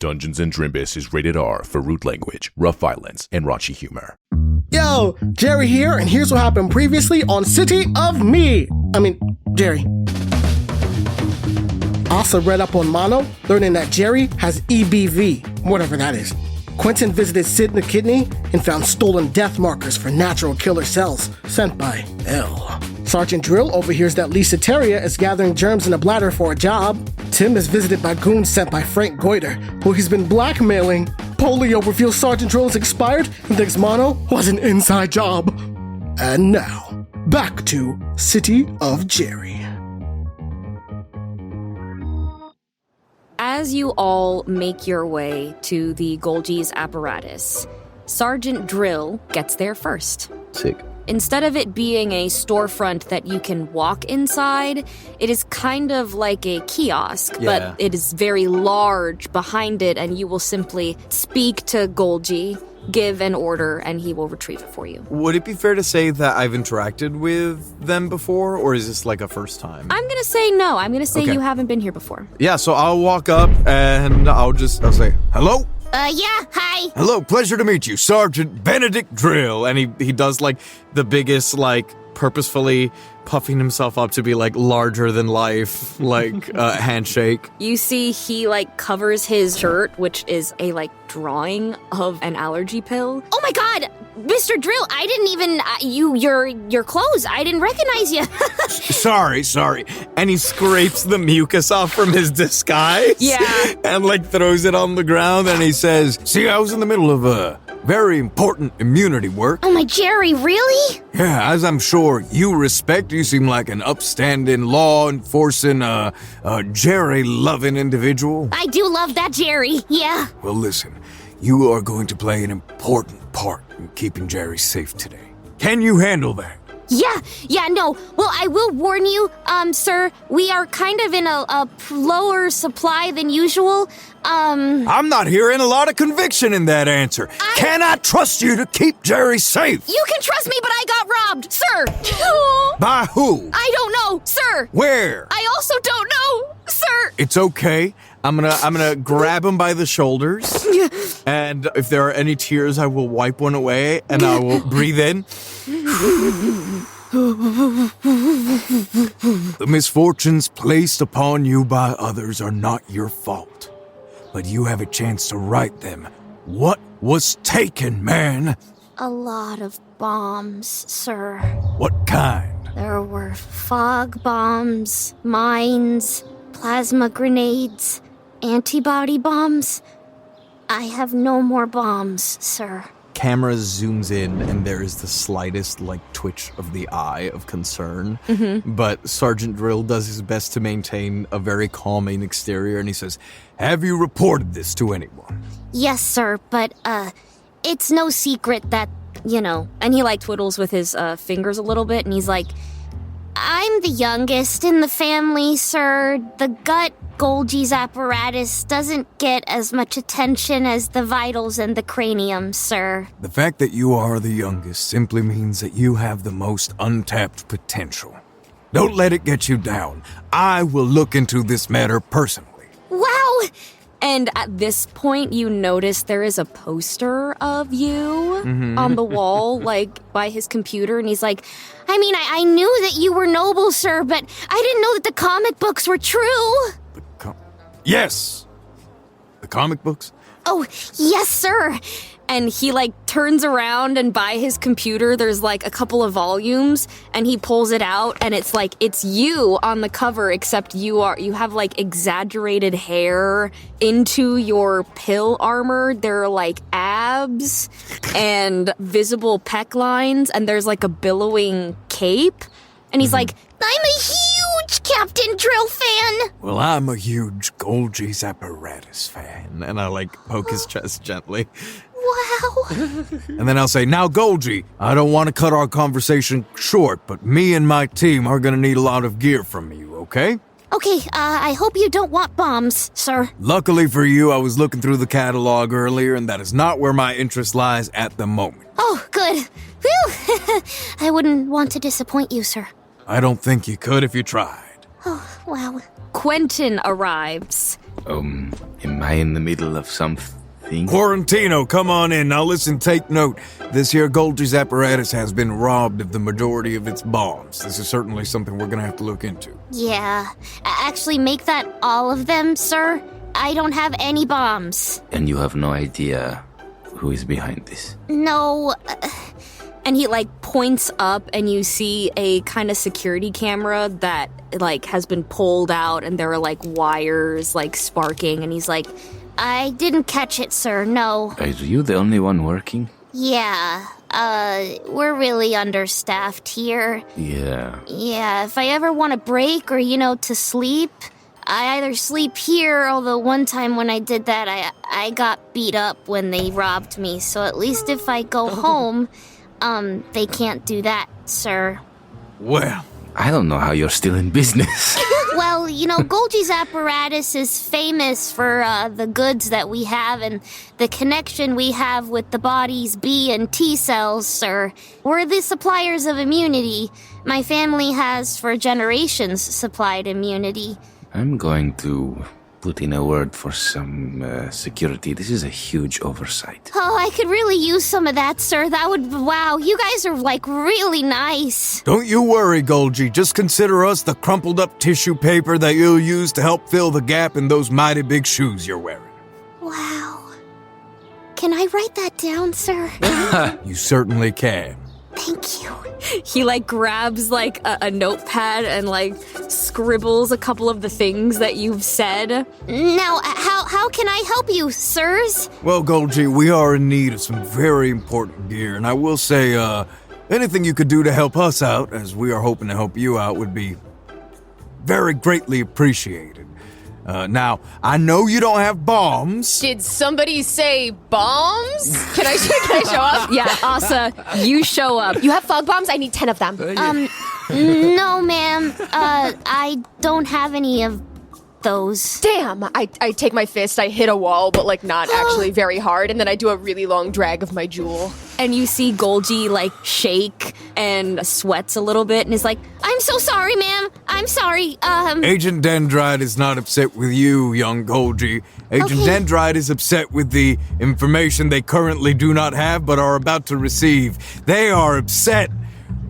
Dungeons & Drimbus is rated R for rude language, rough violence, and raunchy humor. Yo, Jerry here, and here's what happened previously on City of Me. Jerry. Asa read up on Mono, learning that Jerry has EBV, whatever that is. Quentin visited Sid the Kidney and found stolen death markers for natural killer cells sent by L. Sergeant Dryll overhears that Lisa Terrier is gathering germs in a bladder for a job. Tim is visited by goons sent by Frank Goiter, who he's been blackmailing. Polio reveals Sergeant Dryll is expired and thinks Mono was an inside job. And now, back to City of Jerry. As you all make your way to the Golgi's apparatus, Sergeant Dryll gets there first. Sick. Instead of it being a storefront that you can walk inside, it is kind of like a kiosk, but it is very large behind it, and you will simply speak to Golgi, give an order, and he will retrieve it for you. Would it be fair to say that I've interacted with them before, or is this like a first time? I'm gonna say no. I'm gonna say you haven't been here before. Yeah, so I'll walk up and I'll say, hello? Yeah, hi. Hello, pleasure to meet you, Sergeant Benedict Dryll. And he does, like, the biggest, like, purposefully puffing himself up to be, like, larger than life, like, handshake. You see he, like, covers his shirt, which is a, like, drawing of an allergy pill. Oh my god, Mr. Dryll, I didn't even, your clothes, I didn't recognize you. Sorry. And he scrapes the mucus off from his disguise. Yeah. And, like, throws it on the ground, and he says, see, I was in the middle of a very important immunity work. Oh my Jerry, really? Yeah, as I'm sure you respect, you seem like an upstanding, law-enforcing, Jerry-loving individual. I do love that Jerry, yeah. Well, listen, you are going to play an important part in keeping Jerry safe today. Can you handle that? Yeah, no. Well, I will warn you, sir, we are kind of in a lower supply than usual. I'm not hearing a lot of conviction in that answer. Can I trust you to keep Jerry safe? You can trust me, but I got robbed, sir. By who? I don't know, sir. Where? I also don't know, sir. It's okay. I'm gonna grab him by the shoulders, and if there are any tears, I will wipe one away, and I will breathe in. The misfortunes placed upon you by others are not your fault, but you have a chance to right them. What was taken, man? A lot of bombs, sir. What kind? There were fog bombs, mines, plasma grenades, antibody bombs. I have no more bombs, sir. Camera zooms in, and there is the slightest, like, twitch of the eye of concern. Mm-hmm. But Sergeant Dryll does his best to maintain a very calming exterior, and he says, have you reported this to anyone? Yes, sir, but, it's no secret that, And he, like, twiddles with his fingers a little bit, and he's like, I'm the youngest in the family, sir. The gut Golgi's apparatus doesn't get as much attention as the vitals and the cranium, sir. The fact that you are the youngest simply means that you have the most untapped potential. Don't let it get you down. I will look into this matter personally. Wow! And at this point, you notice there is a poster of you on the wall, like, by his computer, and he's like, I knew that you were noble, sir, but I didn't know that the comic books were true. Yes! The comic books? Oh, yes, sir. And he, like, turns around, and by his computer, there's, like, a couple of volumes, and he pulls it out, and it's, like, it's you on the cover, except you have, like, exaggerated hair into your pill armor. There are, like, abs and visible pec lines, and there's, like, a billowing cape. And he's like, I'm a huge Captain Dryll fan. Well, I'm a huge Golgi's Apparatus fan. And I, like, poke his chest gently. Wow. And then I'll say, now, Golgi, I don't want to cut our conversation short, but me and my team are going to need a lot of gear from you, okay? Okay, I hope you don't want bombs, sir. Luckily for you, I was looking through the catalog earlier, and that is not where my interest lies at the moment. Oh, good. Whew. I wouldn't want to disappoint you, sir. I don't think you could if you tried. Oh, wow. Quentin arrives. Am I in the middle of something? Quarantino, come on in. Now listen, take note. This here Golgi's apparatus has been robbed of the majority of its bombs. This is certainly something we're gonna have to look into. Yeah. Actually, make that all of them, sir. I don't have any bombs. And you have no idea who is behind this? No. And he, points up, and you see a kind of security camera that, has been pulled out, and there are, wires, sparking, and he's like, I didn't catch it, sir, no. Are you the only one working? Yeah, we're really understaffed here. Yeah. Yeah, if I ever want a break or, to sleep, I either sleep here, although one time when I did that, I got beat up when they robbed me, so at least if I go home, they can't do that, sir. Well, I don't know how you're still in business. Well, Golgi's apparatus is famous for the goods that we have and the connection we have with the body's B and T cells, sir. We're the suppliers of immunity. My family has, for generations, supplied immunity. I'm going to put in a word for some security. This is a huge oversight. Oh, I could really use some of that, sir. Wow, you guys are, really nice. don't you worry, Golgi. Just consider us the crumpled up tissue paper that you'll use to help fill the gap in those mighty big shoes you're wearing. Wow. Can I write that down, sir? You certainly can. Thank you. he grabs a notepad and scribbles a couple of the things that you've said. Now, how can I help you, sirs? Well, Golgi, we are in need of some very important gear, and I will say, anything you could do to help us out, as we are hoping to help you out, would be very greatly appreciated. Now, I know you don't have bombs. Did somebody say bombs? Can I show up? Yeah, Asa, you show up. You have fog bombs? I need 10 of them. No, ma'am. I don't have any of those. Damn. I take my fist, I hit a wall, but not actually very hard, and then I do a really long drag of my jewel. And you see Golgi shake and sweats a little bit and is like, I'm so sorry, ma'am. I'm sorry. Agent Dendrite is not upset with you, young Golgi. Agent Dendrite is upset with the information they currently do not have but are about to receive. They are upset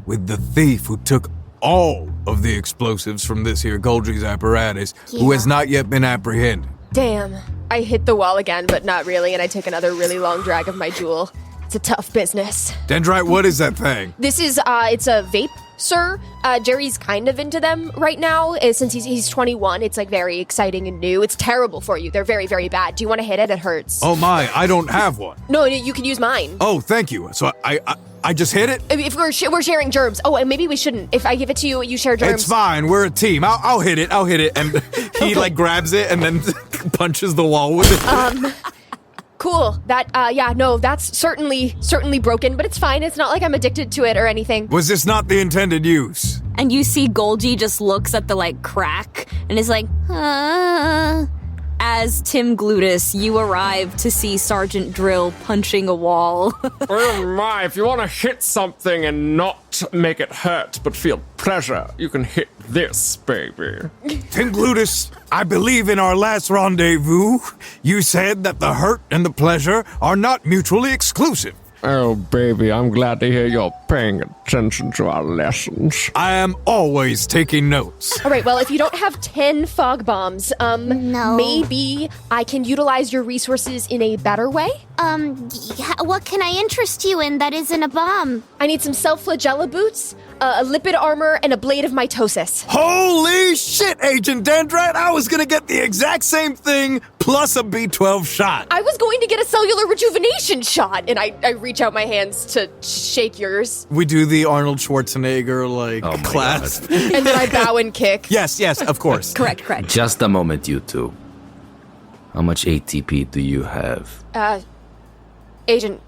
with the thief who took all of the explosives from this here Golgi's apparatus, who has not yet been apprehended. Damn. I hit the wall again, but not really, and I take another really long drag of my jewel. It's a tough business. Dendrite, what is that thing? This is, it's a vape, sir. Jerry's kind of into them right now. Since he's 21, it's very exciting and new. It's terrible for you. They're very, very bad. Do you want to hit it? It hurts. Oh my, I don't have one. No, you can use mine. Oh, thank you. So I just hit it? If we're sharing germs. Oh, and maybe we shouldn't. If I give it to you, you share germs. It's fine. We're a team. I'll hit it. And he grabs it and then punches the wall with it. Cool. That's certainly broken, but it's fine. It's not like I'm addicted to it or anything. Was this not the intended use? and you see Golgi just looks at the crack and is like, As Tim Glutus, you arrive to see Sergeant Dryll punching a wall. Oh my, if you want to hit something and not make it hurt but feel pleasure, you can hit this, baby. Tim Glutus, I believe in our last rendezvous, you said that the hurt and the pleasure are not mutually exclusive. Oh, baby, I'm glad to hear you're paying attention to our lessons. I am always taking notes. All right, well, if you don't have 10 fog bombs, No. maybe I can utilize your resources in a better way? What can I interest you in that isn't a bomb? I need some self-flagella boots, a lipid armor, and a blade of mitosis. Holy shit, Agent Dendrite! I was gonna get the exact same thing, plus a B12 shot. I was going to get a cellular rejuvenation shot, and I reach out my hands to shake yours. We do the Arnold Schwarzenegger, Oh my clasp. And then I bow and kick. Yes, of course. Correct. Just a moment, you two. How much ATP do you have? Agent,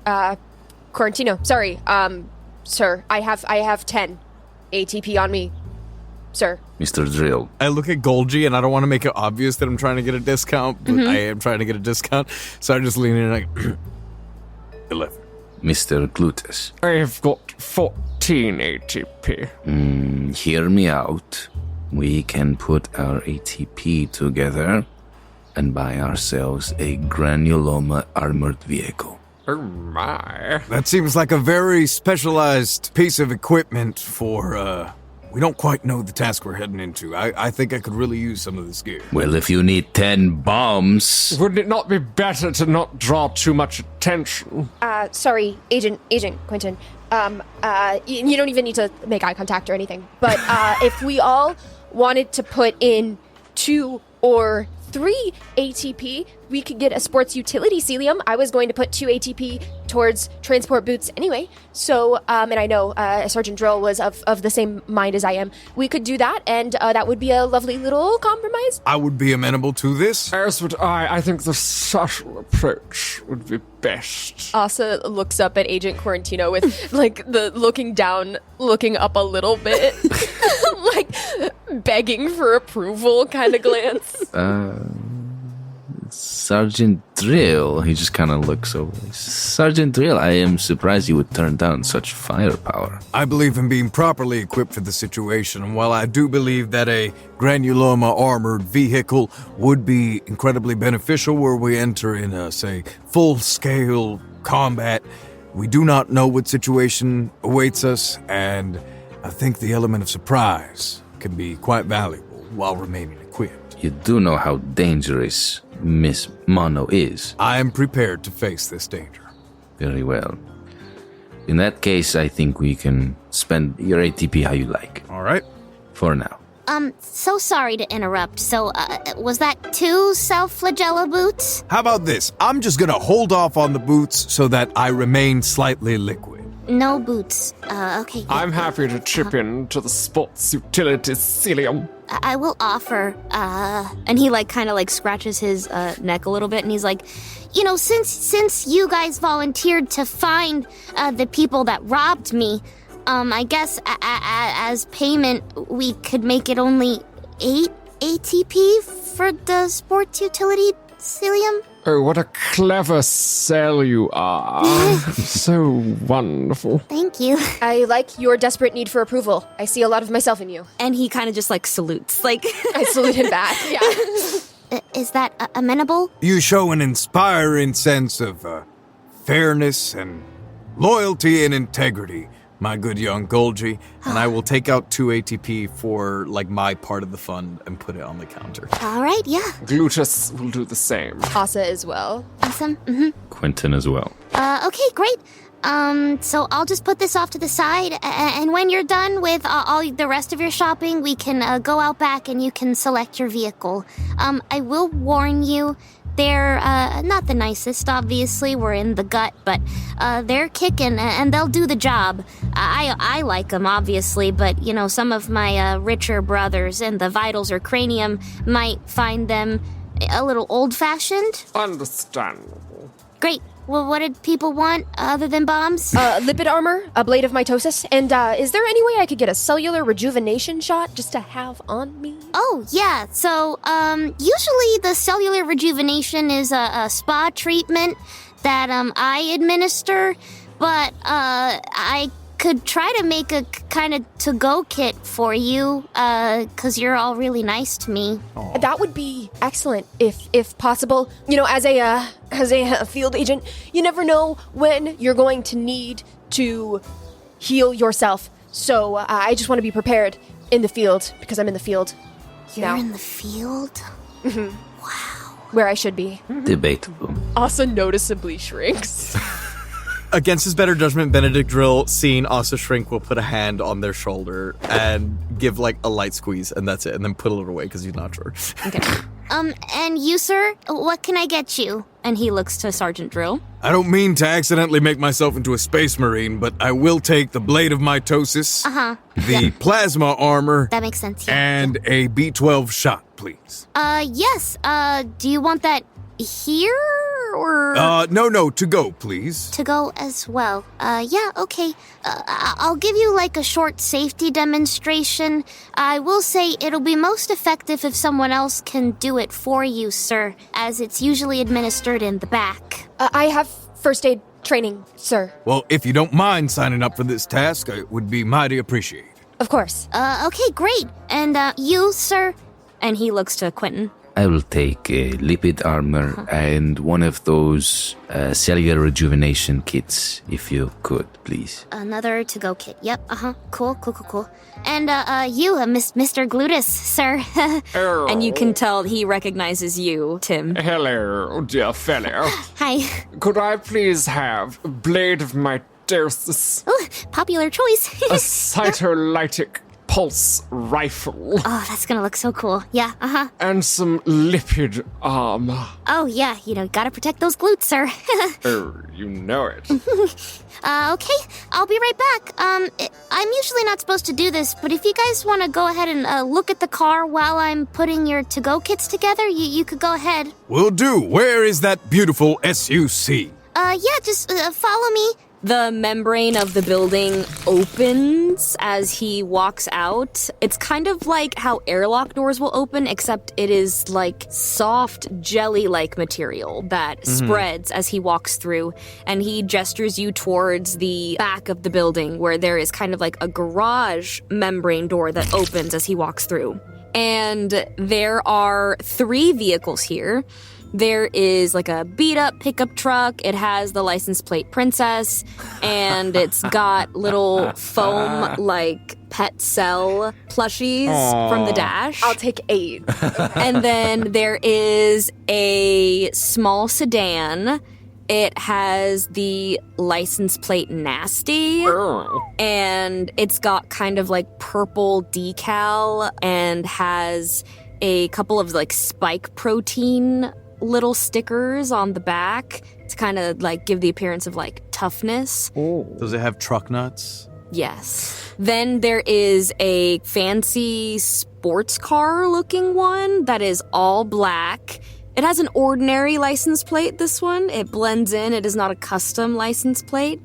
Quarantino, sorry, sir, I have 10 ATP on me, sir. Mr. Dryll. I look at Golgi, and I don't want to make it obvious that I'm trying to get a discount, but I am trying to get a discount, so I just lean in and 11. Mr. Glutus. I've got 14 ATP. Hear me out. we can put our ATP together and buy ourselves a granuloma armored vehicle. Oh my. That seems like a very specialized piece of equipment for, we don't quite know the task we're heading into. I think I could really use some of this gear. Well, if you need 10 bombs... Would it not be better to not draw too much attention? Sorry, Agent Quentin. You don't even need to make eye contact or anything. But if we all wanted to put in 2 or 3 ATP, we could get a sports utility celium. I was going to put 2 ATP towards transport boots anyway. So, and I know Sergeant Dryll was of the same mind as I am. We could do that, and that would be a lovely little compromise. I would be amenable to this. As would I. I think the subtle approach would be best. Asa looks up at Agent Quarantino with, like, the looking up a little bit, like, begging for approval kind of glance. Sergeant Dryll, he just kind of looks over. Sergeant Dryll, I am surprised you would turn down such firepower. I believe in being properly equipped for the situation, and while I do believe that a granuloma armored vehicle would be incredibly beneficial where we enter in say, full-scale combat, we do not know what situation awaits us, and I think the element of surprise can be quite valuable while remaining equipped. You do know how dangerous Miss Mono is. I am prepared to face this danger. Very well. In that case, I think we can spend your ATP how you like. All right. For now. So sorry to interrupt. So, was that 2 self-flagella boots? How about this? I'm just gonna hold off on the boots so that I remain slightly liquid. No boots. Okay. Yeah. I'm happy to chip in to the sports utility celium. I will offer, And he kind of scratches his neck a little bit, and he's like, you know, since you guys volunteered to find the people that robbed me, I guess as payment, we could make it only 8 ATP for the sports utility celium. Oh, what a clever cell you are. So wonderful. Thank you. I like your desperate need for approval. I see a lot of myself in you. and he kind of just salutes. I salute him back. Yeah. Is that amenable? You show an inspiring sense of fairness and loyalty and integrity, my good young Golgi, and I will take out 2 ATP for, my part of the fund and put it on the counter. All right, yeah. Glutus will do the same. Asa as well. Awesome. Mm-hmm. Quentin as well. Okay, great. So I'll just put this off to the side, and when you're done with all the rest of your shopping, we can go out back and you can select your vehicle. I will warn you, they're not the nicest, obviously. We're in the gut, but they're kicking, and they'll do the job. I like them, obviously, but, some of my richer brothers in the vitals or cranium might find them a little old-fashioned. Understandable. Great. Well, what did people want other than bombs? Lipid armor, a blade of mitosis, and is there any way I could get a cellular rejuvenation shot just to have on me? Oh, yeah. So, usually the cellular rejuvenation is a spa treatment that I administer, but I could try to make a kind of to-go kit for you, because you're all really nice to me. Aww. That would be excellent, if possible. As a field agent, you never know when you're going to need to heal yourself. So I just want to be prepared in the field, because I'm in the field You're in the field? Mm-hmm. Wow. Where I should be. Debatable. Asa noticeably shrinks. Against his better judgment, Benedict Dryll, seeing Asa shrink, will put a hand on their shoulder and give a light squeeze, and that's it, and then put it away because he's not sure. Okay. And you, sir, what can I get you? And he looks to Sergeant Dryll. I don't mean to accidentally make myself into a space marine, but I will take the blade of mitosis, the plasma armor, that makes sense. Yeah. and a B12 shot, please. Yes. Do you want that here or? No, to go, please. To go as well. Yeah, okay. I'll give you a short safety demonstration. I will say it'll be most effective if someone else can do it for you, sir, as it's usually administered in the back. I have first aid training, sir. Well, if you don't mind signing up for this task, it would be mighty appreciated. Of course. Okay, great. And, you, sir? And he looks to Quentin. I will take a lipid armor and one of those cellular rejuvenation kits, if you could, please. Another to-go kit. Yep, Cool. And, you, Mr. Glutus, sir. And you can tell he recognizes you, Tim. Hello, dear fellow. Hi. Could I please have a blade of my doses? Oh, popular choice. A cytolytic pulse rifle. Oh, that's gonna look so cool. Yeah, And some lipid armor. Oh, yeah, gotta protect those glutes, sir. Oh, you know it. Okay, I'll be right back. I'm usually not supposed to do this, but if you guys want to go ahead and look at the car while I'm putting your to-go kits together, you could go ahead. Will do. Where is that beautiful SUC? Yeah, just follow me. The membrane of the building opens as he walks out. It's kind of like how airlock doors will open, except it is like soft jelly-like material that spreads as he walks through. And he gestures you towards the back of the building where there is kind of like a garage membrane door that opens as he walks through. And there are 3 vehicles here. There is like a beat-up pickup truck. It has the license plate Princess, and it's got little foam like pet cell plushies from the dash. I'll take 8. And then there is a small sedan. It has the license plate Nasty, and it's got kind of like purple decal and has a couple of like spike protein little stickers on the back to kind of like give the appearance of like toughness. Does it have truck nuts? Yes. Then there is a fancy sports car looking one that is all black. It has an ordinary license plate, this one. It blends in. It is not a custom license plate.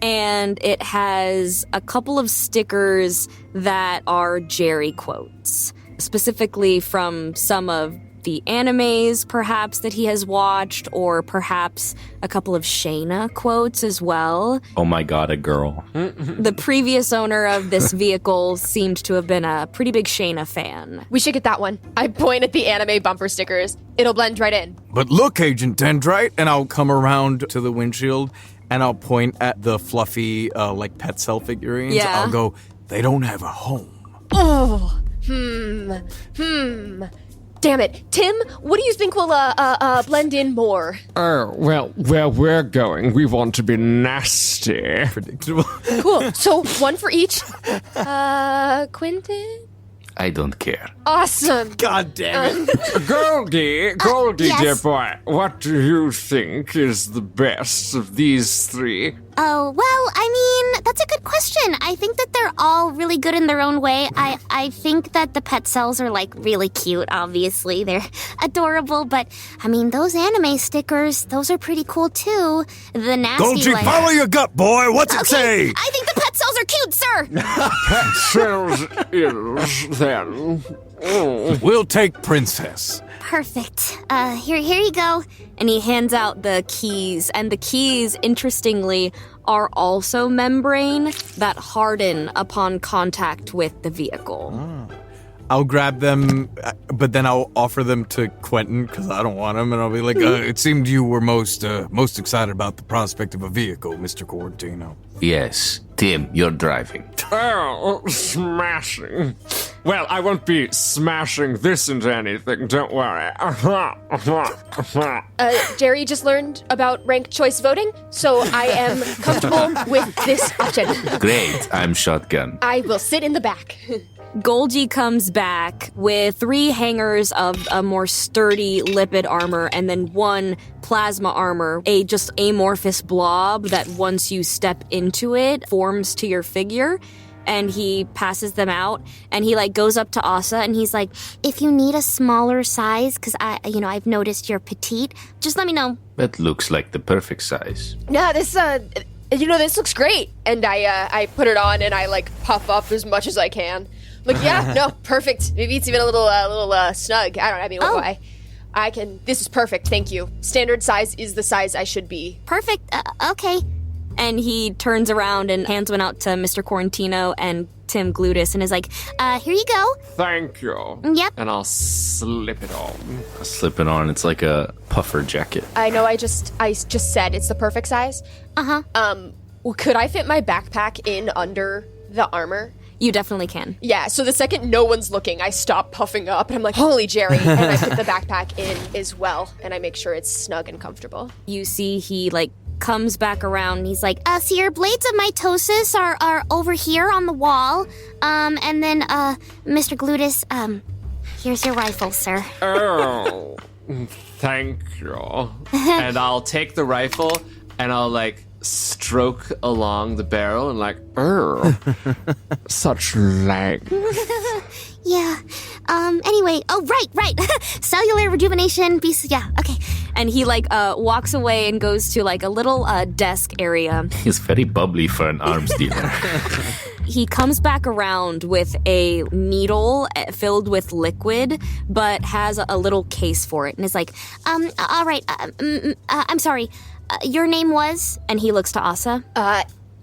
And it has a couple of stickers that are Jerry quotes, specifically from some of the animes, perhaps, that he has watched, or perhaps a couple of Shayna quotes as well. Oh my god, a girl. The previous owner of this vehicle seemed to have been a pretty big Shayna fan. We should get that one. I point at the anime bumper stickers. It'll blend right in. But look, Agent Dendrite, and I'll come around to the windshield, and I'll point at the fluffy, like, pet cell figurines. Yeah. I'll go, they don't have a home. Oh, Damn it. Tim, what do you think will blend in more? Oh, well, where we're going, we want to be nasty. Predictable. Cool. So, one for each. Quentin? I don't care. Awesome. God damn it. Golgi, yes. dear boy, what do you think is the best of these 3? Oh, well, I mean, that's a good question. I think that they're all really good in their own way. I think that the pet cells are, like, really cute, obviously. They're adorable, but, I mean, those anime stickers, those are pretty cool, too. The nasty, Golgi, follow your gut, boy. What's it say? I think the pet cells are cute, sir! Pet cells is, then. We'll take Princess. Perfect. Here you go. And he hands out the keys, and the keys, interestingly, are also membrane that harden upon contact with the vehicle. I'll grab them, but then I'll offer them to Quentin because I don't want them, and I'll be like, "It seemed you were most excited about the prospect of a vehicle, Mr. Quarantino." Yes, Tim, you're driving. Oh, smashing. Well, I won't be smashing this into anything, don't worry. Jerry just learned about ranked choice voting, so I am comfortable with this option. Great, I'm shotgun. I will sit in the back. Golgi comes back with 3 hangers of a more sturdy lipid armor and then 1 plasma armor, a just amorphous blob that once you step into it forms to your figure. And he passes them out, and he like goes up to Asa, and he's like, If you need a smaller size, because I've noticed you're petite, just let me know. That looks like the perfect size. No, this looks great. And I put it on, and I like puff up as much as I can. Like, yeah, no, perfect. Maybe it's even a little snug. I can. This is perfect. Thank you. Standard size is the size I should be. Perfect. Okay. And he turns around and hands one out to Mr. Quarantino and Tim Glutus and is like, here you go. Thank you. Yep. And I'll slip it on. Slip it on. It's like a puffer jacket. I know I just said it's the perfect size. Could I fit my backpack in under the armor? You definitely can. Yeah, so the second no one's looking, I stop puffing up and I'm like, holy Jerry, and I put the backpack in as well, and I make sure it's snug and comfortable. You see he, like, comes back around and he's like, So your blades of mitosis are over here on the wall. And then, Mr. Glutus, here's your rifle, sir. Oh, thank you. And I'll take the rifle and I'll, like, stroke along the barrel and like, such legs. Yeah. Anyway, right. Cellular rejuvenation, yeah, okay. and he like walks away and goes to like a little desk area. He's very bubbly for an arms dealer. He comes back around with a needle filled with liquid, but has a little case for it, and is like, all right, I'm sorry, your name was? And he looks to Asa.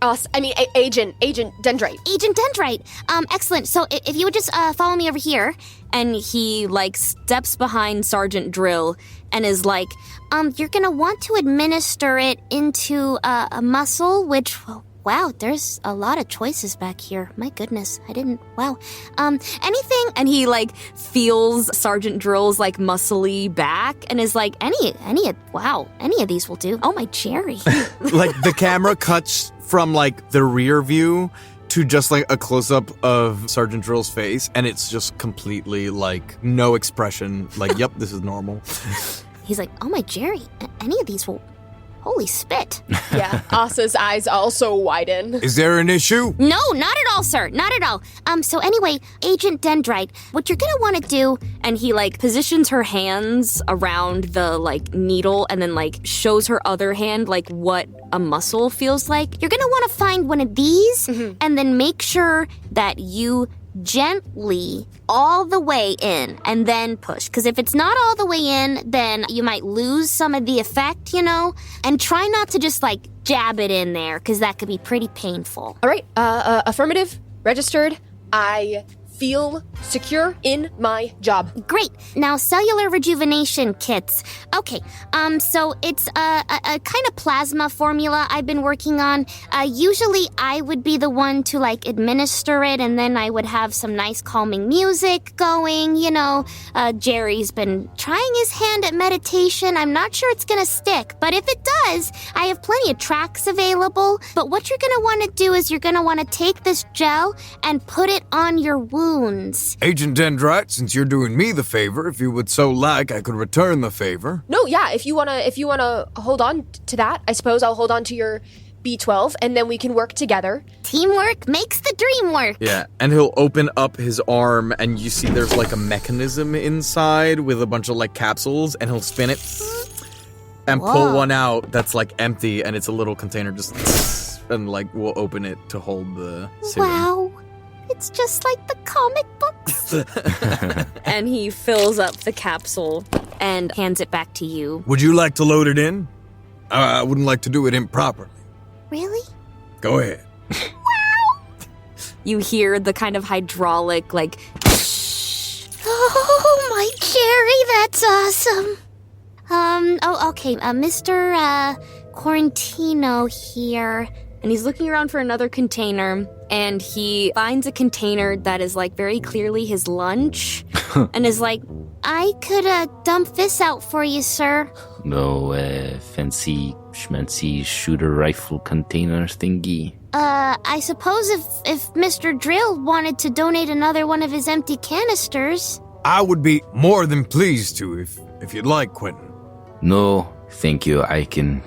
Agent Dendrite. Agent Dendrite. Excellent. So if you would just follow me over here. And he, like, steps behind Sergeant Dryll and is like, you're gonna want to administer it into a muscle, which... Wow, there's a lot of choices back here. My goodness, anything... And he, like, feels Sergeant Drill's, like, muscly back and is like, any of these will do. Oh, my cherry. Like, the camera cuts from, like, the rear view to just, like, a close-up of Sergeant Drill's face, and it's just completely, like, no expression. Like, yep, this is normal. He's like, oh, my Jerry, any of these will... Holy spit. Yeah, Asa's eyes also widen. Is there an issue? No, not at all, sir. Not at all. So anyway, Agent Dendrite, what you're gonna want to do... And he, like, positions her hands around the, like, needle and then, like, shows her other hand, like, what a muscle feels like. You're gonna want to find one of these and then make sure that you gently all the way in and then push. Because if it's not all the way in, then you might lose some of the effect, you know? And try not to just, like, jab it in there, because that could be pretty painful. All right, affirmative, registered. I feel secure in my job. Great. Now, cellular rejuvenation kits. Okay, so it's a kind of plasma formula I've been working on. Usually I would be the one to, like, administer it, and then I would have some nice calming music going, you know. Jerry's been trying his hand at meditation. I'm not sure it's gonna stick, but if it does, I have plenty of tracks available. But what you're gonna want to do is you're gonna want to take this gel and put it on your wounds. Agent Dendrite, since you're doing me the favor, if you would so like, I could return the favor. No, yeah, if you wanna hold on to that, I suppose I'll hold on to your B12, and then we can work together. Teamwork makes the dream work. Yeah, and he'll open up his arm, and you see there's like a mechanism inside with a bunch of like capsules, and he'll spin it and pull one out that's like empty, and it's a little container just and like we'll open it to hold the serum. Wow. It's just like the comic books. And he fills up the capsule and hands it back to you. Would you like to load it in? I wouldn't like to do it improperly. Really? Go ahead. Wow! You hear the kind of hydraulic, like, oh, my Jerry, that's awesome. Okay, Mr. Quarantino here. And he's looking around for another container, and he finds a container that is, like, very clearly his lunch, and is like, I could, dump this out for you, sir. No, fancy schmancy shooter rifle container thingy. I suppose if Mr. Dryll wanted to donate another one of his empty canisters. I would be more than pleased to, if you'd like, Quentin. No, thank you. I can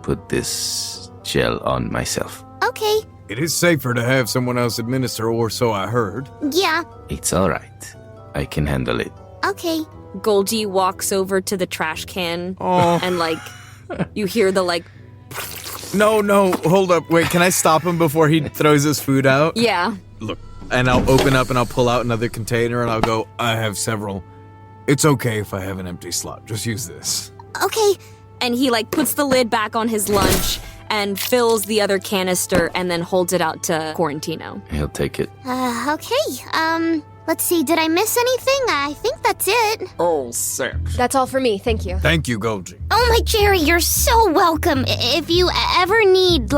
put this gel on myself. Okay. It is safer to have someone else administer, or so I heard. Yeah. It's all right. I can handle it. Okay. Golgi walks over to the trash can, and, like, you hear the, like... No, hold up. Wait, can I stop him before he throws his food out? Yeah. Look, and I'll open up and I'll pull out another container and I'll go, I have several. It's okay if I have an empty slot. Just use this. Okay. And he, like, puts the lid back on his lunch and fills the other canister and then holds it out to Quarantino. He'll take it. Okay. Let's see, did I miss anything? I think that's it. Oh, sick. That's all for me, thank you. Thank you, Golgi. Oh my Jerry, you're so welcome. If you ever need,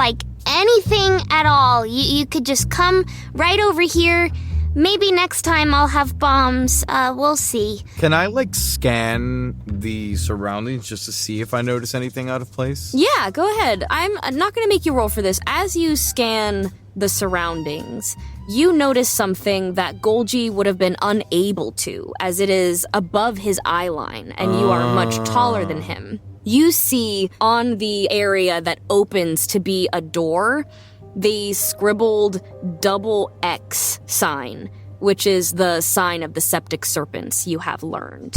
anything at all, you could just come right over here. Maybe next time I'll have bombs. We'll see. Can I, scan the surroundings just to see if I notice anything out of place? Yeah, go ahead. I'm not going to make you roll for this. As you scan the surroundings, you notice something that Golgi would have been unable to, as it is above his eye line, and you are much taller than him. You see on the area that opens to be a door, the scribbled double X sign, which is the sign of the septic serpents you have learned.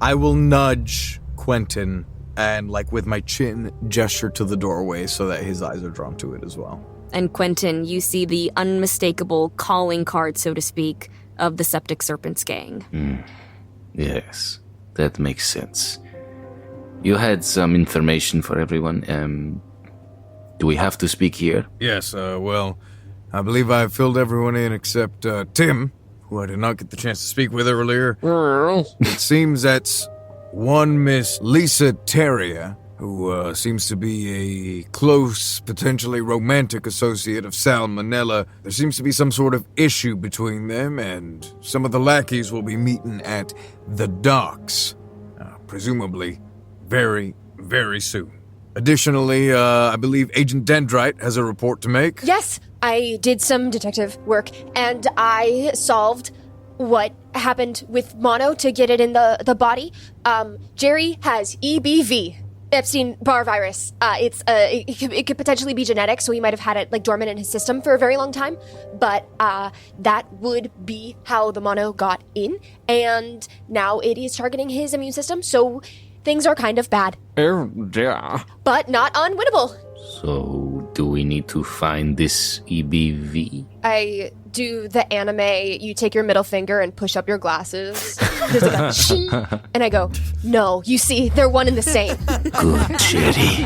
I will nudge Quentin and, with my chin, gesture to the doorway so that his eyes are drawn to it as well. And Quentin, you see the unmistakable calling card, so to speak, of the Septic Serpents gang. Yes, that makes sense. You had some information for everyone. Do we have to speak here? Yes, well, I believe I filled everyone in except Tim, who I did not get the chance to speak with earlier. It seems that's one Miss Lisa Terrier, who seems to be a close, potentially romantic associate of Salmonella. There seems to be some sort of issue between them, and some of the lackeys will be meeting at the docks, presumably very, very soon. Additionally, I believe Agent Dendrite has a report to make. Yes, I did some detective work, and I solved what happened with Mono to get it in the body. Jerry has EBV. Epstein-Barr virus. It could potentially be genetic, so he might have had it dormant in his system for a very long time. But that would be how the mono got in, and now it is targeting his immune system. So things are kind of bad. Oh dear. But not unwinnable. So, do we need to find this EBV? I do the anime, you take your middle finger and push up your glasses. There's a shing, and I go, no, you see, they're one and the same. Good, Jerry.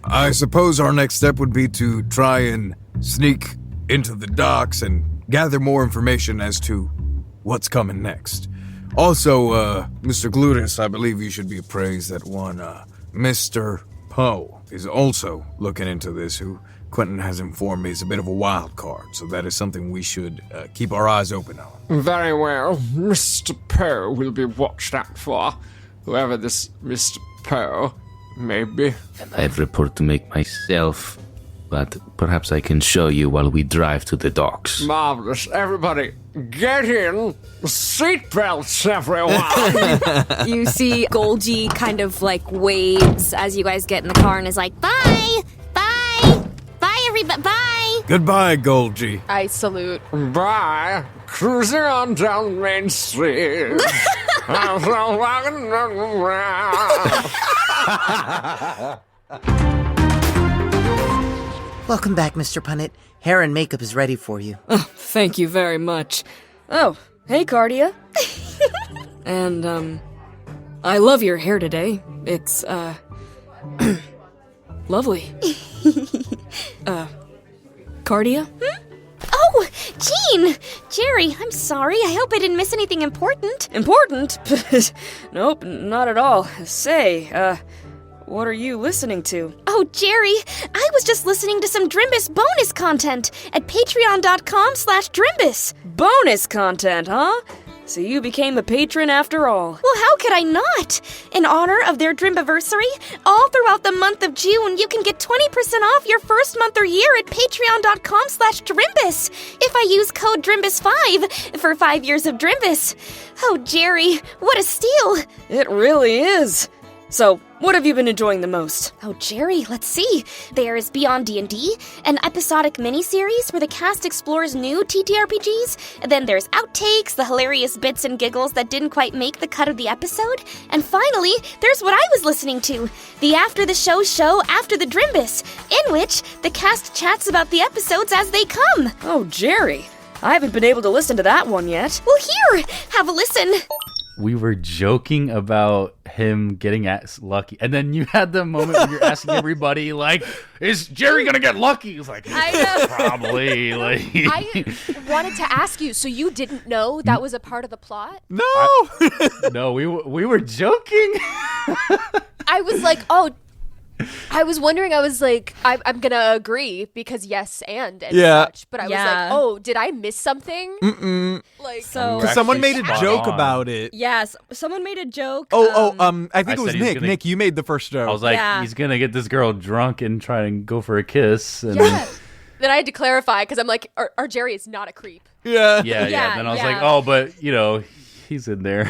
I suppose our next step would be to try and sneak into the docks and gather more information as to what's coming next. Also, Mr. Glutus, I believe you should be appraised that one, Mr. Poe is also looking into this, who Quentin has informed me is a bit of a wild card, so that is something we should keep our eyes open on. Very well. Mr. Poe will be watched out for, whoever this Mr. Poe may be. And I have a report to make myself, but perhaps I can show you while we drive to the docks. Marvelous. Everybody, get in. Seatbelts, everyone. You see Golgi kind of waves as you guys get in the car and is like, Bye! Bye! Bye, everybody! Bye! Goodbye, Golgi. I salute. Bye. Cruising on down Main Street. Welcome back, Mr. Punnett. Hair and makeup is ready for you. oh, thank you very much. Oh, hey, Cardia. And, I love your hair today. It's, lovely. Cardia? Oh, Jean! Jerry, I'm sorry. I hope I didn't miss anything important. Important? Nope, not at all. Say, what are you listening to? Oh, Jerry, I was just listening to some Drimbus bonus content at patreon.com/Drimbus. Bonus content, huh? So you became a patron after all. Well, how could I not? In honor of their Drimbiversary, all throughout the month of June, you can get 20% off your first month or year at patreon.com/Drimbus if I use code Drimbus5 for 5 years of Drimbus. Oh, Jerry, what a steal. It really is. So, what have you been enjoying the most? Oh, Jerry, let's see. There's Beyond D&D, an episodic miniseries where the cast explores new TTRPGs. And then there's Outtakes, the hilarious bits and giggles that didn't quite make the cut of the episode. And finally, there's what I was listening to, the After the Show After the Drimbus, in which the cast chats about the episodes as they come. Oh, Jerry, I haven't been able to listen to that one yet. Well, here, have a listen. we were joking about him getting lucky, and then you had the moment when you're asking everybody, like, is Jerry gonna get lucky? He's like, I know. probably. Like, I wanted to ask you, so you didn't know that was a part of the plot? No, we were joking. I was like, oh, I was wondering, I was like, I'm gonna agree because yes and such, but I was like, oh, did I miss something? Like, so someone made a joke about it. Yes, someone made a joke. I think it was Nick. Nick, you made the first joke. I was like, he's gonna get this girl drunk and try and go for a kiss. And then I had to clarify because I'm like, our Jerry is not a creep. Yeah. Then I was like, oh, but he's in there.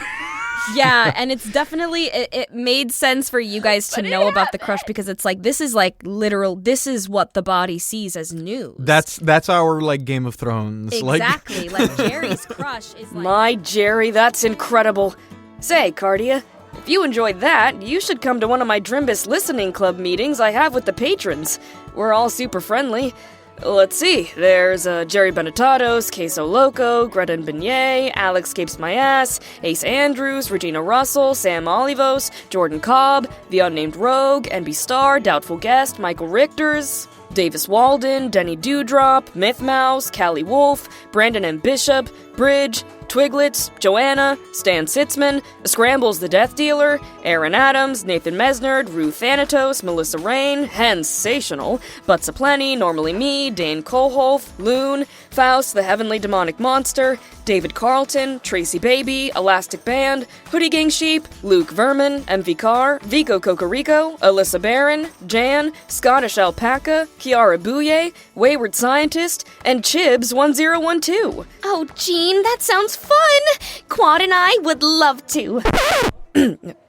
Yeah, and it's definitely, it made sense for you guys to know about the crush because it's like, this is like literal, this is what the body sees as news. That's our like Game of Thrones. Exactly, like Jerry's crush is like... My Jerry, that's incredible. Say, Cardia, if you enjoyed that, you should come to one of my Drimbus listening club meetings I have with the patrons. We're all super friendly. Let's see, there's Jerry Benetatos, Queso Loco, Greta and Beignet, Alex Capes My Ass, Ace Andrews, Regina Russell, Sam Olivos, Jordan Cobb, The Unnamed Rogue, NB Star, Doubtful Guest, Michael Richters, Davis Walden, Denny Dewdrop, Myth Mouse, Callie Wolf, Brandon M. Bishop, Bridge, Twiglets, Joanna, Stan Sitzman, Scrambles the Death Dealer, Aaron Adams, Nathan Mesnard, Ruth Thanatos, Melissa Rain, Hensational, Butts Aplenty, Normally Me, Dane Kohlhoff, Loon, Faust the Heavenly Demonic Monster, David Carlton, Tracy Baby, Elastic Band, Hoodie Gang Sheep, Luke Vermin, MV Carr, Vico Cocorico, Alyssa Barron, Jan, Scottish Alpaca, Kiara Bouye, Wayward Scientist, and Chibs1012. Oh, Jean, that sounds fun! Quad and I would love to.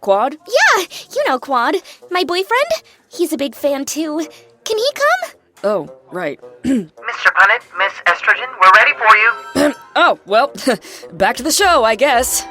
Quad? Yeah, you know Quad. My boyfriend? He's a big fan too. Can he come? Oh, right. Mr. Punnett, Miss Estrogen, we're ready for you. Oh, well, back to the show, I guess.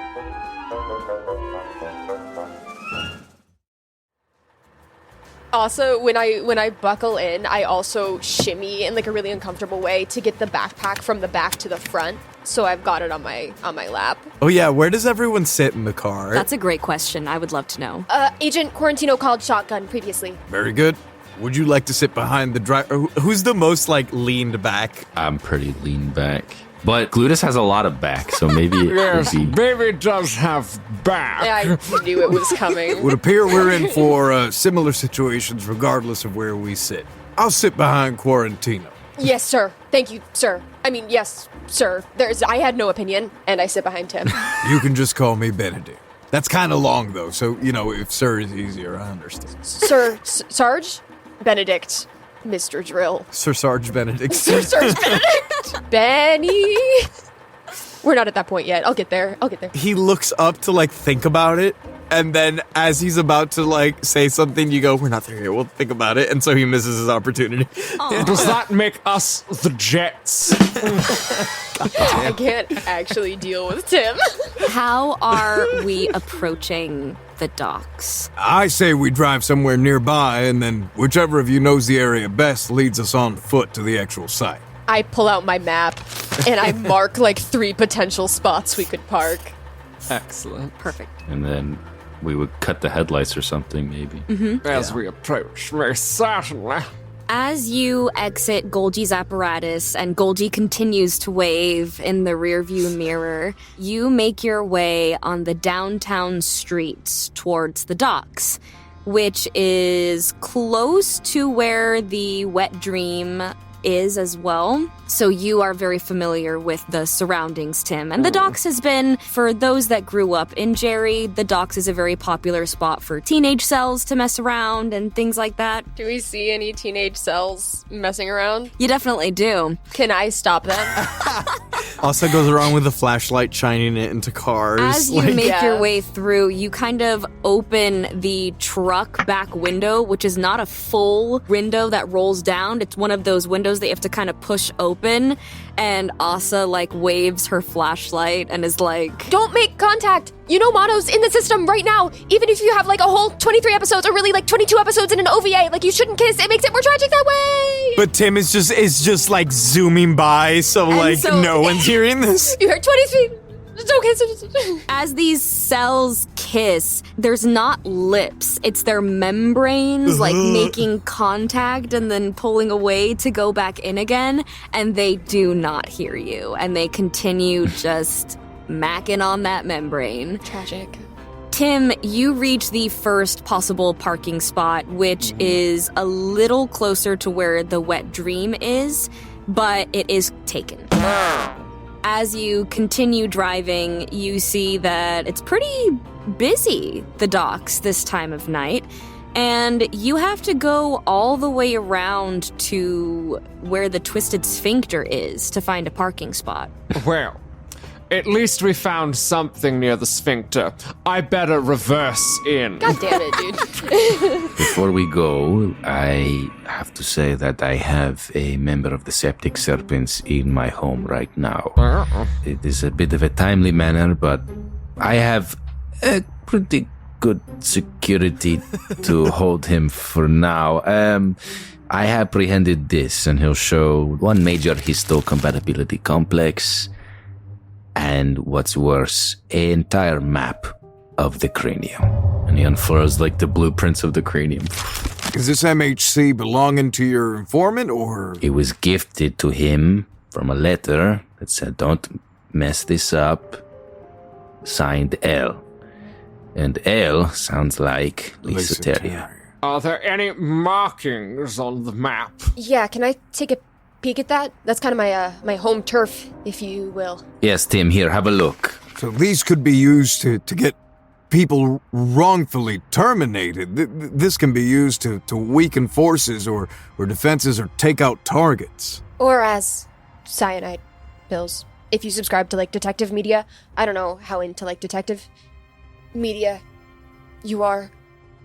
Also, when I buckle in, I also shimmy in like a really uncomfortable way to get the backpack from the back to the front. So I've got it on my lap. Oh yeah, where does everyone sit in the car? That's a great question. I would love to know. Agent Quarantino called shotgun previously. Very good. Would you like to sit behind the driver? Who's the most like leaned back? I'm pretty lean back. But Glutus has a lot of back, so maybe it yes, would be... baby does have back. Yeah, I knew it was coming. It would appear we're in for similar situations regardless of where we sit. I'll sit behind Quarantino. Yes, sir. Thank you, sir. I mean, yes, sir. I had no opinion, and I sit behind him. You can just call me Benedict. That's kind of long, though, so, if sir is easier, I understand. Sir, Sarge? Benedict. Mr. Dryll. Sir Sarge Benedict. Sir Sarge Benedict. Benny. We're not at that point yet. I'll get there. He looks up to, think about it, and then as he's about to, say something, you go, we're not there yet, we'll think about it, and so he misses his opportunity. Does that make us the Jets? I can't actually deal with Tim. How are we approaching the docks? I say we drive somewhere nearby, and then whichever of you knows the area best leads us on foot to the actual site. I pull out my map, and I mark 3 potential spots we could park. Excellent. Perfect. And then we would cut the headlights or something, maybe. As we approach, most certainly. As you exit Golgi's apparatus and Golgi continues to wave in the rearview mirror, you make your way on the downtown streets towards the docks, which is close to where the Wet Dream is as well. So you are very familiar with the surroundings, Tim. And the docks has been, for those that grew up in Jerry, the docks is a very popular spot for teenage cells to mess around and things like that. Do we see any teenage cells messing around? You definitely do. Can I stop them? Also goes around with a flashlight shining it into cars. As you make your way through, you kind of open the truck back window, which is not a full window that rolls down. It's one of those windows that you have to kind of push open. And Asa waves her flashlight and is like, don't make contact. You know Mono's in the system right now. Even if you have a whole 23 episodes or really 22 episodes in an OVA, you shouldn't kiss. It makes it more tragic that way. But Tim is just zooming by, so no one's hearing this. You heard 23. It's okay. As these cells kiss, there's not lips. It's their membranes, like, making contact and then pulling away to go back in again. And they do not hear you. And they continue just macking on that membrane. Tragic. Tim, you reach the first possible parking spot, which is a little closer to where the wet dream is, but it is taken. As you continue driving, you see that it's pretty busy, the docks, this time of night, and you have to go all the way around to where the Twisted Sphincter is to find a parking spot. Well, at least we found something near the sphincter. I better reverse in. God damn it, dude. Before we go, I have to say that I have a member of the Septic Serpents in my home right now. It is a bit of a timely manner, but I have a pretty good security to hold him for now. I apprehended this, and he'll show one major histocompatibility complex, and what's worse, an entire map of the cranium. And he unfurls like the blueprints of the cranium. Is this MHC belonging to your informant, or? It was gifted to him from a letter that said, "Don't mess this up." Signed L. And L sounds like Lisa Terrier. Are there any markings on the map? Yeah, can I take a peek at that? That's kind of my home turf, if you will. Yes, Tim, here, have a look. So these could be used to get people wrongfully terminated. This can be used to weaken forces or defenses or take out targets. Or as cyanide pills. If you subscribe to, like, detective media. I don't know how into, like, detective media you are.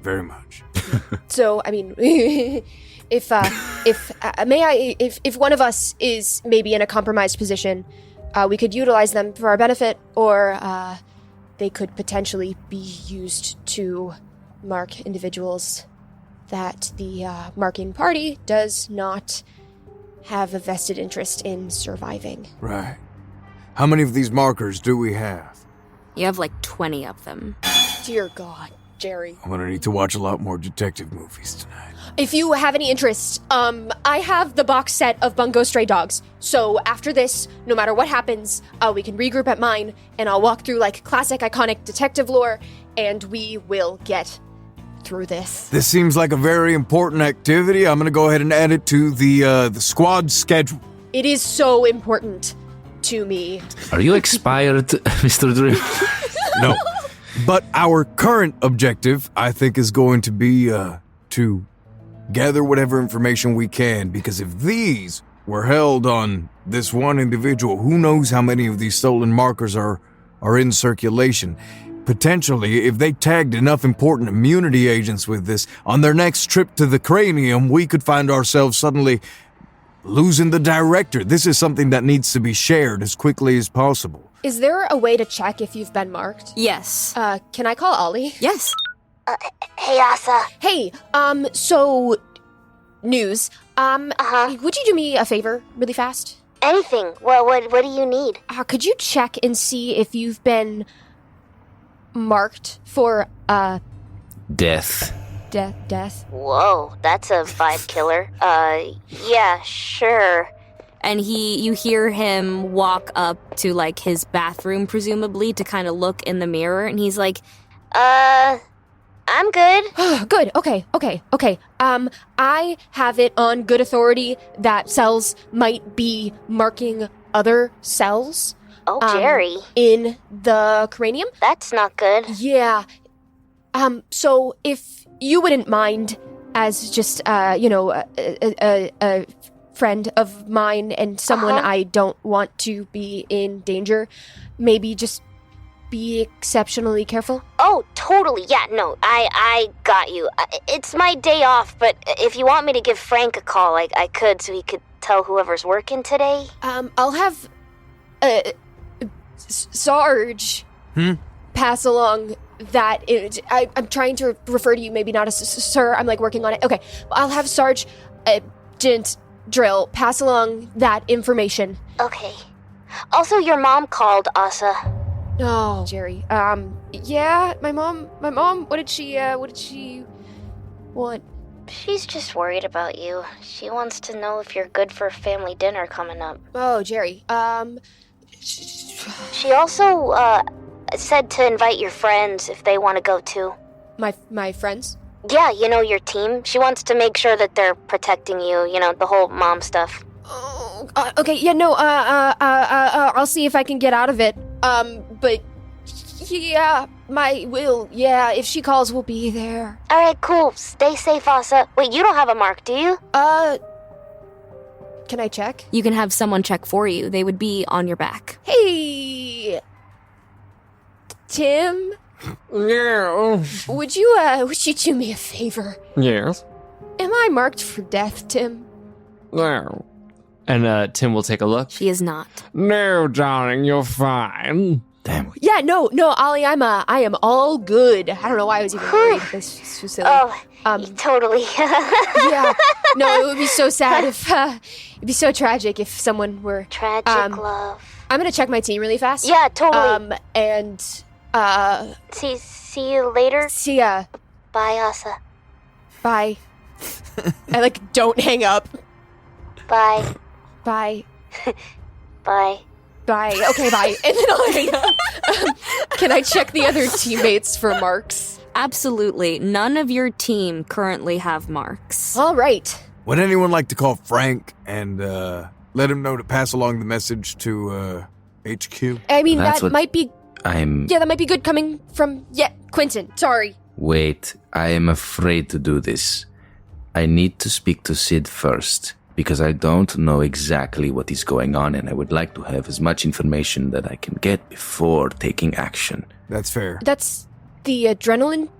Very much. So, I mean, if one of us is maybe in a compromised position, we could utilize them for our benefit, or they could potentially be used to mark individuals that the marking party does not have a vested interest in surviving. Right. How many of these markers do we have? You have like 20 of them. Dear God, Jerry. I'm gonna need to watch a lot more detective movies tonight. If you have any interest, I have the box set of Bungo Stray Dogs. So after this, no matter what happens, we can regroup at mine, and I'll walk through, like, classic, iconic detective lore, and we will get through this. This seems like a very important activity. I'm gonna go ahead and add it to the squad schedule. It is so important to me. Are you expired, Mr. Dryll? No. But our current objective, I think, is going to be to gather whatever information we can, because if these were held on this one individual, who knows how many of these stolen markers are in circulation. Potentially, if they tagged enough important immunity agents with this, on their next trip to the cranium, we could find ourselves suddenly losing the director. This is something that needs to be shared as quickly as possible. Is there a way to check if you've been marked? Yes. Can I call Ollie? Yes. Hey, Asa. Hey, so, news. Would you do me a favor really fast? Anything. What do you need? Could you check and see if you've been marked for, Death. Death? Whoa, that's a vibe killer. Yeah, sure. And you hear him walk up to, like, his bathroom, presumably, to kind of look in the mirror, and he's like, I'm good. Good, okay. I have it on good authority that cells might be marking other cells. Oh, Jerry. In the cranium. That's not good. Yeah. So if you wouldn't mind, as just, a friend of mine and someone I don't want to be in danger, maybe just be exceptionally careful? Oh, totally. Yeah, no, I got you. It's my day off, but if you want me to give Frank a call, I could, so he could tell whoever's working today. I'll have Sarge pass along that. I'm trying to refer to you maybe not as sir. I'm, like, working on it. Okay, I'll have Sarge Dryll pass along that information. Okay. Also, your mom called, Asa. No, Jerry. Yeah, my mom, what did she want? She's just worried about you. She wants to know if you're good for family dinner coming up. Oh, Jerry. She also, said to invite your friends if they want to go too. My friends? Yeah, your team. She wants to make sure that they're protecting you, the whole mom stuff. Oh, okay, yeah, no, I'll see if I can get out of it. But, yeah, if she calls, we'll be there. Alright, cool. Stay safe, Asa. Wait, you don't have a mark, do you? Can I check? You can have someone check for you. They would be on your back. Hey, Tim? Yeah. Would you do me a favor? Yes. Am I marked for death, Tim? No. And Tim will take a look. She is not. No, darling, you're fine. Damn. Yeah, no, Ollie, I am all good. I don't know why I was even worried. This was silly. Totally. Yeah. No, it would be so sad if, it'd be so tragic if someone were... Tragic love. I'm gonna check my team really fast. Yeah, totally. And, See you later? See ya. Bye, Asa. Bye. I, don't hang up. Bye. Bye. Bye. Bye. Okay, bye. And then I'll hang up. Can I check the other teammates for marks? Absolutely. None of your team currently have marks. All right. Would anyone like to call Frank and let him know to pass along the message to HQ? I mean, That's that might be... Yeah, that might be good coming from... Yeah, Quentin. Sorry. Wait, I am afraid to do this. I need to speak to Sid first, because I don't know exactly what is going on, and I would like to have as much information that I can get before taking action. That's fair. That's the adrenaline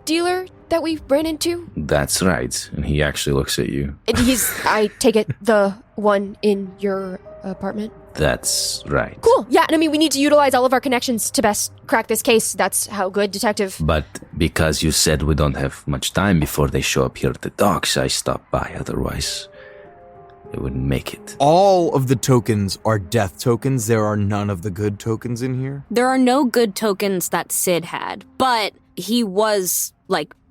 dealer that we ran into? That's right, and he actually looks at you. And I take it, the one in your apartment? That's right. Cool. Yeah, and I mean, we need to utilize all of our connections to best crack this case. That's how good detective... But because you said we don't have much time before they show up here at the docks, I stopped by. Otherwise, I wouldn't make it. All of the tokens are death tokens. There are none of the good tokens in here. There are no good tokens that Sid had, but he was,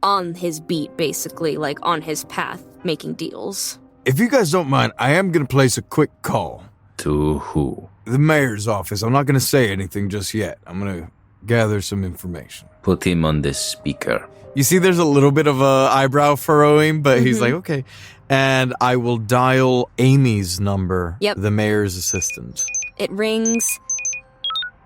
on his beat, basically, on his path, making deals. If you guys don't mind, I am going to place a quick call. To who? The mayor's office. I'm not going to say anything just yet. I'm going to gather some information. Put him on the speaker. You see there's a little bit of a eyebrow furrowing, but he's like, okay. And I will dial Amy's number, the mayor's assistant. It rings.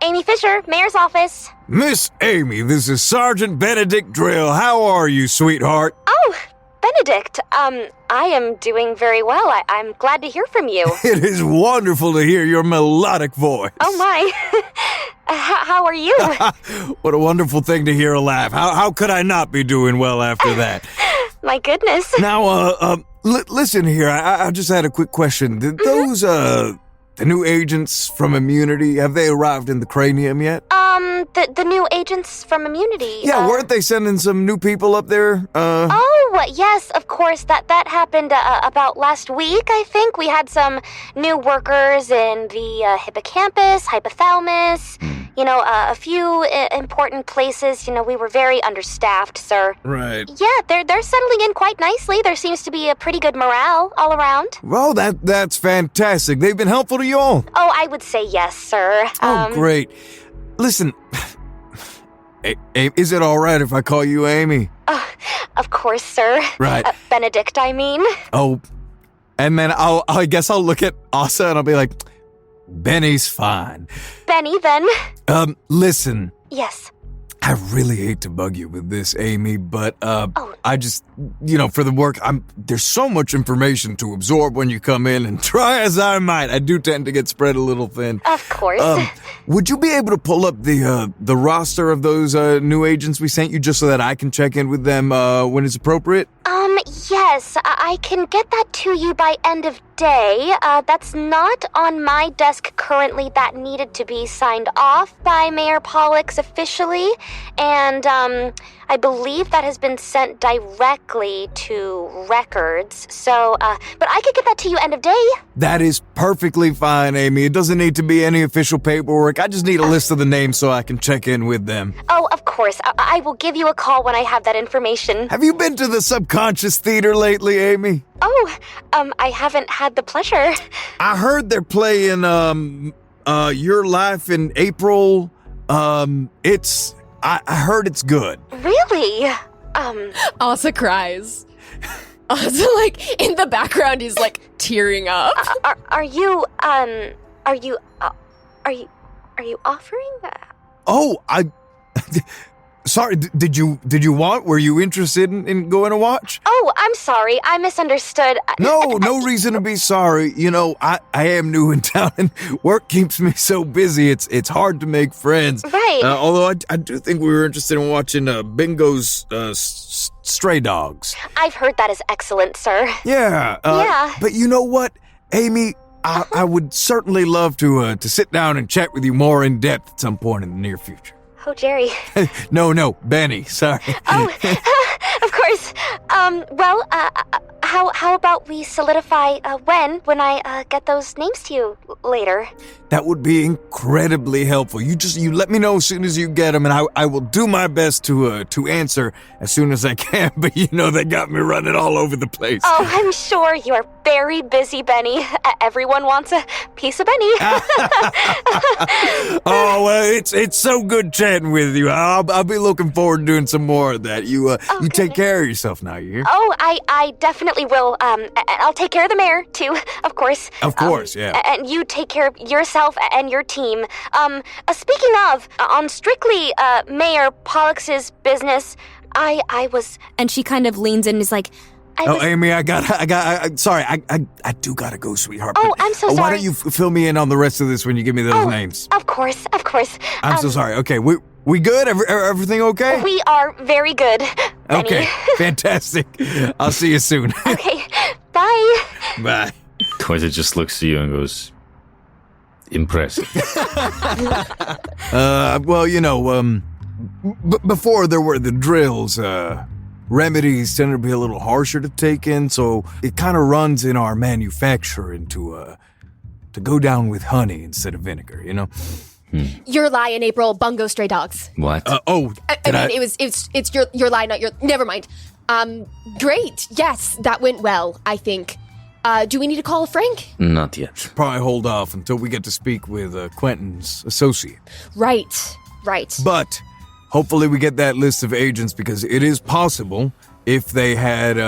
Amy Fisher, mayor's office. Miss Amy, this is Sergeant Benedict Dryll. How are you, sweetheart? Oh, Benedict, I am doing very well. I'm glad to hear from you. It is wonderful to hear your melodic voice. Oh my. How are you? What a wonderful thing to hear a laugh. How could I not be doing well after that? My goodness. Now, listen here. I just had a quick question. Did those, the new agents from Immunity, have they arrived in the cranium yet? The new agents from Immunity. Yeah, weren't they sending some new people up there? Oh, yes, of course. That happened about last week, I think. We had some new workers in the hippocampus, hypothalamus, a few important places. We were very understaffed, sir. Right. Yeah, they're settling in quite nicely. There seems to be a pretty good morale all around. Well, that's fantastic. They've been helpful to you all? Oh, I would say yes, sir. Oh, great. Listen, is it all right if I call you Amy? Of course, sir. Right. Benedict, I mean. Oh, and then I guess I'll look at Asa and I'll be like, Benny's fine. Benny, then. Listen. Yes. I really hate to bug you with this, Amy, but I just, for the work, there's so much information to absorb when you come in, and try as I might, I do tend to get spread a little thin. Of course. Would you be able to pull up the roster of those new agents we sent you, just so that I can check in with them when it's appropriate? Yes, I can get that to you by end of day. That's not on my desk currently. That needed to be signed off by Mayor Pollux officially, and, I believe that has been sent directly to records, so, but I could get that to you end of day. That is perfectly fine, Amy. It doesn't need to be any official paperwork. I just need a list of the names so I can check in with them. Oh, of course. I will give you a call when I have that information. Have you been to the Subconscious Theater lately, Amy? Oh, I haven't had the pleasure. I heard they're playing, Your Life in April. I heard it's good. Really? Asa cries. Asa, like, in the background, he's, like, tearing up. Are you offering that? Oh, sorry, were you interested in going to watch? Oh, I'm sorry, I misunderstood. No reason to be sorry. You know, I am new in town and work keeps me so busy, it's hard to make friends. Right. Although I do think we were interested in watching Bingo's Stray Dogs. I've heard that is excellent, sir. Yeah. Yeah. But you know what, Amy? I would certainly love to sit down and chat with you more in depth at some point in the near future. Oh, Jerry. No, Benny, sorry. Oh, of course. Well, how about we solidify when I get those names to you later? That would be incredibly helpful. You let me know as soon as you get them, and I will do my best to answer as soon as I can. But you know they got me running all over the place. Oh, I'm sure you are very busy, Benny. Everyone wants a piece of Benny. Oh, well, it's so good chatting with you. I'll be looking forward to doing some more of that. You take care of yourself now, you hear? Oh, I definitely will. I'll take care of the mayor too, of course. Of course, yeah. And you take care of yourself and your team. Speaking of, on strictly Mayor Pollux's business, I was. And she kind of leans in and is like, Amy, sorry, I do gotta go, sweetheart. Oh, I'm so sorry. Why don't you fill me in on the rest of this when you give me those names? Of course. I'm so sorry. Okay, we good? Everything okay? We are very good, Benny. Okay, fantastic. I'll see you soon. Okay, bye. Bye. Quentin just looks at you and goes, impressive. Well, you know, before there were the drills, remedies tend to be a little harsher to take in, so it kind of runs in our manufacturing to go down with honey instead of vinegar, you know? Your lie in April, Bungo Stray Dogs. What? It's your lie, not your. Never mind. Great. Yes, that went well, I think. Do we need to call Frank? Not yet. Probably hold off until we get to speak with Quentin's associate. Right. But hopefully we get that list of agents, because it is possible if they had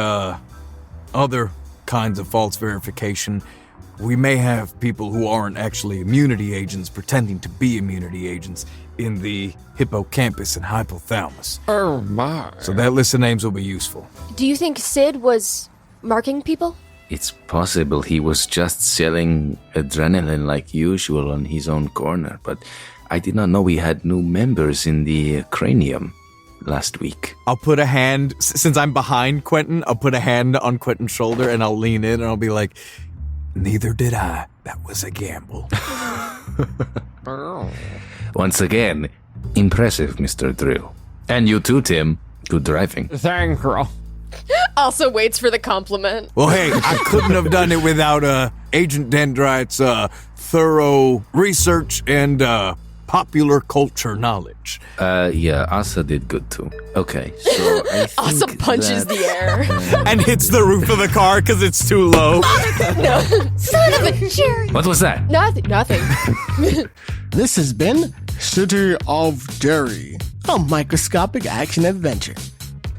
other kinds of false verification, we may have people who aren't actually immunity agents pretending to be immunity agents in the hippocampus and hypothalamus. Oh my. So that list of names will be useful. Do you think Sid was marking people? It's possible he was just selling adrenaline like usual on his own corner, but I did not know we had new members in the cranium last week. I'll put a hand, since I'm behind Quentin, I'll put a hand on Quentin's shoulder and I'll lean in and I'll be like, neither did I. That was a gamble. Once again, impressive, Mr. Dryll. And you too, Tim. Good driving. Thank you. Also waits for the compliment. Well, hey, I couldn't have done it without Agent Dendrite's thorough research and popular culture knowledge. Yeah, Asa did good too. Okay, so I think Asa punches the air. And hits the roof of the car because it's too low. No. Son of a Jerry. What was that? Nothing. This has been City of Jerry, a microscopic action adventure.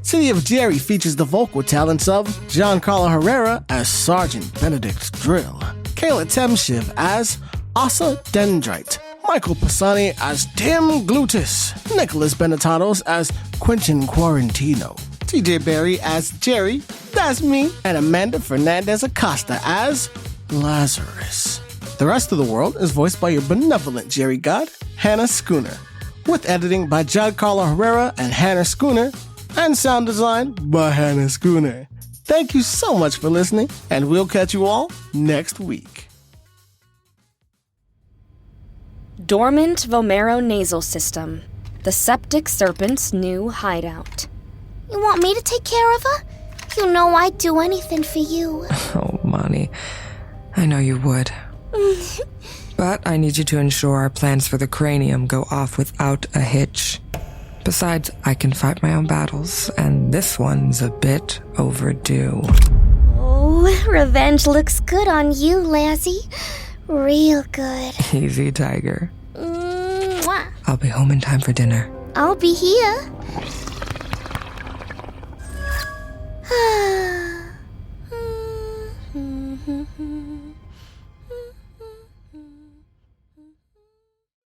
City of Jerry features the vocal talents of Giancarlo Herrera as Sergeant Benedict Dryll, Kayla Temshiv as Asa Dendrite, Michael Pisani as Tim Glutus, Nicholas Benetatos as Quentin Quarantino, TJ Berry as Jerry, that's me, and Amanda Fernandez-Acosta as Lazarus. The rest of the world is voiced by your benevolent Jerry God, Hannah Schooner, with editing by Giancarlo Herrera and Hannah Schooner, and sound design by Hannah Schooner. Thank you so much for listening, and we'll catch you all next week. Dormant vomeronasal system. The septic serpent's new hideout. You want me to take care of her? You know I'd do anything for you. Oh, Monty. I know you would. But I need you to ensure our plans for the cranium go off without a hitch. Besides, I can fight my own battles, and this one's a bit overdue. Oh, revenge looks good on you, Lassie. Real good. Easy, Tiger. Mwah. I'll be home in time for dinner. I'll be here.